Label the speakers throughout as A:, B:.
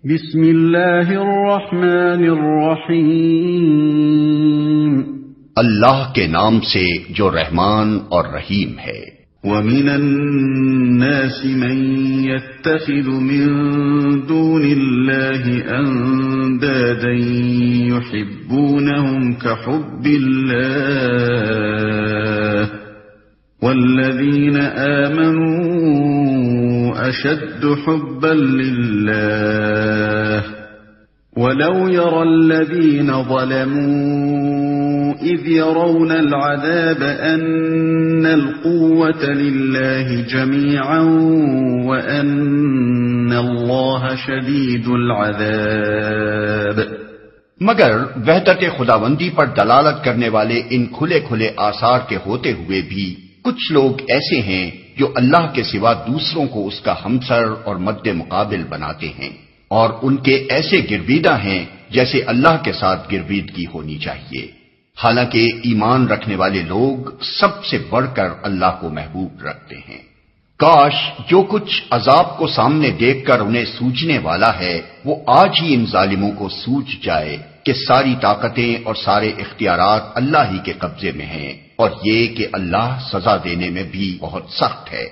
A: بسم اللہ الرحمن الرحیم،
B: اللہ کے نام سے جو رحمان اور رحیم ہے۔
A: وَمِنَ النَّاسِ مَن يَتَّخِذُ مِن دُونِ اللَّهِ أَندَادًا يُحِبُّونَهُمْ كَحُبِّ اللَّهِ وَالَّذِينَ آمَنُوا أَشَدُّ حُبًّا لِلَّهِ وَلَوْ يَرَى الَّذِينَ ظَلَمُوا إِذْ يَرَوْنَ الْعَذَابَ أَنَّ الْقُوَّةَ لِلَّهِ جَمِيعًا وَأَنَّ اللَّهَ شَدِيدُ الْعَذَابِ۔
B: مگر وحدت خداوندی پر دلالت کرنے والے ان کھلے کھلے آثار کے ہوتے ہوئے بھی کچھ لوگ ایسے ہیں جو اللہ کے سوا دوسروں کو اس کا ہمسر اور مد مقابل بناتے ہیں، اور ان کے ایسے گرویدہ ہیں جیسے اللہ کے ساتھ گرویدگی ہونی چاہیے، حالانکہ ایمان رکھنے والے لوگ سب سے بڑھ کر اللہ کو محبوب رکھتے ہیں۔ کاش جو کچھ عذاب کو سامنے دیکھ کر انہیں سوجنے والا ہے وہ آج ہی ان ظالموں کو سوج جائے کہ ساری طاقتیں اور سارے اختیارات اللہ ہی کے قبضے میں ہیں، اور یہ کہ اللہ سزا دینے میں بھی بہت سخت ہے۔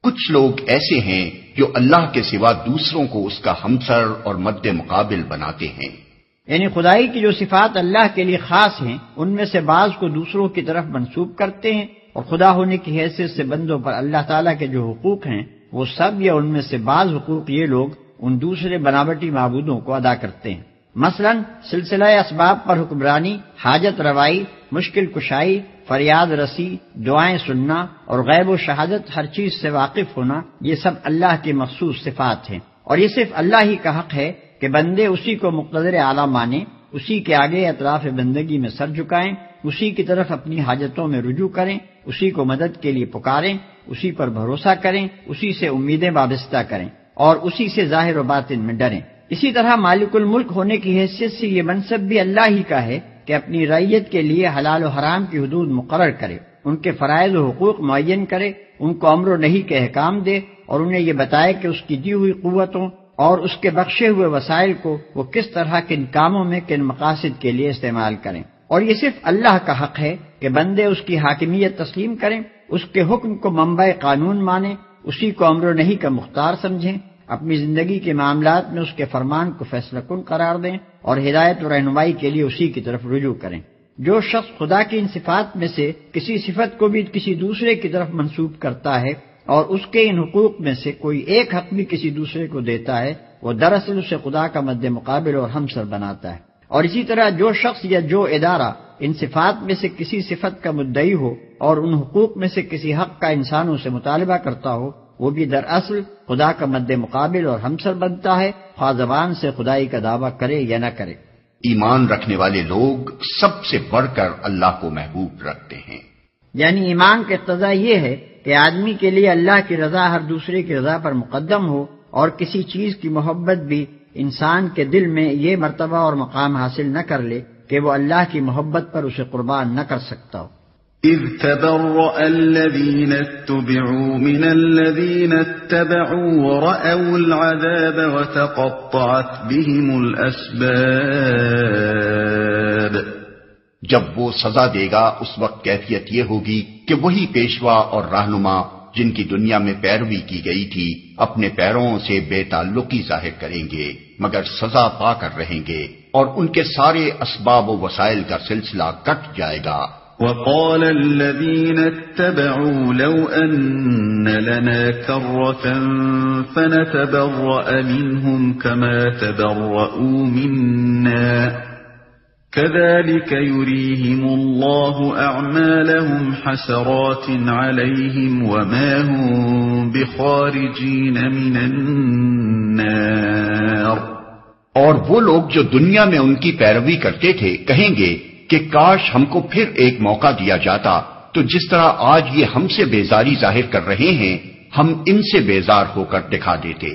B: کچھ لوگ ایسے ہیں جو اللہ کے سوا دوسروں کو اس کا ہمسر اور مد مقابل بناتے ہیں،
C: یعنی خدائی کی جو صفات اللہ کے لیے خاص ہیں ان میں سے بعض کو دوسروں کی طرف منسوب کرتے ہیں، اور خدا ہونے کی حیثیت سے بندوں پر اللہ تعالیٰ کے جو حقوق ہیں وہ سب یا ان میں سے بعض حقوق یہ لوگ ان دوسرے بناوٹی معبودوں کو ادا کرتے ہیں۔ مثلا سلسلہ اسباب پر حکمرانی، حاجت روائی، مشکل کشائی، فریاد رسی، دعائیں سننا اور غیب و شہادت ہر چیز سے واقف ہونا، یہ سب اللہ کی مخصوص صفات ہیں، اور یہ صرف اللہ ہی کا حق ہے کہ بندے اسی کو مقتدر اعلیٰ مانیں، اسی کے آگے اطراف بندگی میں سر جھکائیں، اسی کی طرف اپنی حاجتوں میں رجوع کریں، اسی کو مدد کے لیے پکاریں، اسی پر بھروسہ کریں، اسی سے امیدیں وابستہ کریں اور اسی سے ظاہر و باطن میں ڈریں۔ اسی طرح مالک الملک ہونے کی حیثیت سے یہ منصب بھی اللہ ہی کا ہے کہ اپنی رعیت کے لیے حلال و حرام کی حدود مقرر کرے، ان کے فرائض و حقوق معین کرے، ان کو امر و نہی کے احکام دے، اور انہیں یہ بتائے کہ اس کی دی ہوئی قوتوں اور اس کے بخشے ہوئے وسائل کو وہ کس طرح کن کاموں میں کن مقاصد کے لیے استعمال کریں۔ اور یہ صرف اللہ کا حق ہے کہ بندے اس کی حاکمیت تسلیم کریں، اس کے حکم کو منبع قانون مانیں، اسی کو امر و نہی کا مختار سمجھیں، اپنی زندگی کے معاملات میں اس کے فرمان کو فیصلہ کن قرار دیں اور ہدایت و رہنمائی کے لیے اسی کی طرف رجوع کریں۔ جو شخص خدا کی ان صفات میں سے کسی صفت کو بھی کسی دوسرے کی طرف منسوب کرتا ہے اور اس کے ان حقوق میں سے کوئی ایک حق بھی کسی دوسرے کو دیتا ہے، وہ دراصل اسے خدا کا مد مقابل اور ہمسر بناتا ہے۔ اور اسی طرح جو شخص یا جو ادارہ ان صفات میں سے کسی صفت کا مدعی ہو اور ان حقوق میں سے کسی حق کا انسانوں سے مطالبہ کرتا ہو، وہ بھی دراصل خدا کا مد مقابل اور ہمسر بنتا ہے، خواہ زبان سے خدائی کا دعویٰ کرے یا نہ کرے۔
B: ایمان رکھنے والے لوگ سب سے بڑھ کر اللہ کو محبوب رکھتے ہیں،
C: یعنی ایمان کا اقتضا یہ ہے کہ آدمی کے لیے اللہ کی رضا ہر دوسرے کی رضا پر مقدم ہو، اور کسی چیز کی محبت بھی انسان کے دل میں یہ مرتبہ اور مقام حاصل نہ کر لے کہ وہ اللہ کی محبت پر اسے قربان نہ کر سکتا ہو۔
A: اذ تبرأ الذین اتبعوا من الذین اتبعوا ورأوا العذاب وتقطعت بهم الاسباب۔
B: جب وہ سزا دے گا اس وقت کیفیت یہ ہوگی کہ وہی پیشوا اور رہنما جن کی دنیا میں پیروی کی گئی تھی اپنے پیروں سے بے تعلقی ظاہر کریں گے، مگر سزا پا کر رہیں گے، اور ان کے سارے اسباب و وسائل کا سلسلہ کٹ جائے گا۔
A: وقال الذين اتبعوا لو أن لنا كرة فنتبرأ منهم كما تبرؤوا منا كذلك يريهم الله أعمالهم حسرات عليهم وما هم بخارجين من النار۔
B: اور وہ لوگ جو دنیا میں ان کی پیروی کرتے تھے کہیں گے کہ کاش ہم کو پھر ایک موقع دیا جاتا تو جس طرح آج یہ ہم سے بیزاری ظاہر کر رہے ہیں ہم ان سے بیزار ہو کر دکھا دیتے۔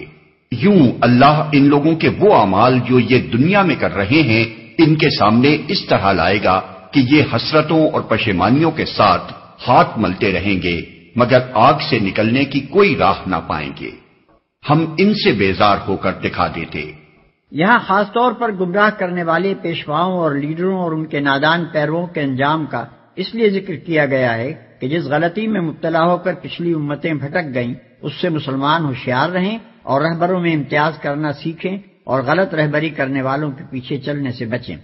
B: یوں اللہ ان لوگوں کے وہ اعمال جو یہ دنیا میں کر رہے ہیں ان کے سامنے اس طرح لائے گا کہ یہ حسرتوں اور پشیمانیوں کے ساتھ ہاتھ ملتے رہیں گے، مگر آگ سے نکلنے کی کوئی راہ نہ پائیں گے۔ ہم ان سے بیزار ہو کر دکھا دیتے۔
C: یہاں خاص طور پر گمراہ کرنے والے پیشواؤں اور لیڈروں اور ان کے نادان پیرووں کے انجام کا اس لیے ذکر کیا گیا ہے کہ جس غلطی میں مبتلا ہو کر پچھلی امتیں بھٹک گئیں اس سے مسلمان ہوشیار رہیں اور رہبروں میں امتیاز کرنا سیکھیں اور غلط رہبری کرنے والوں کے پیچھے چلنے سے بچیں۔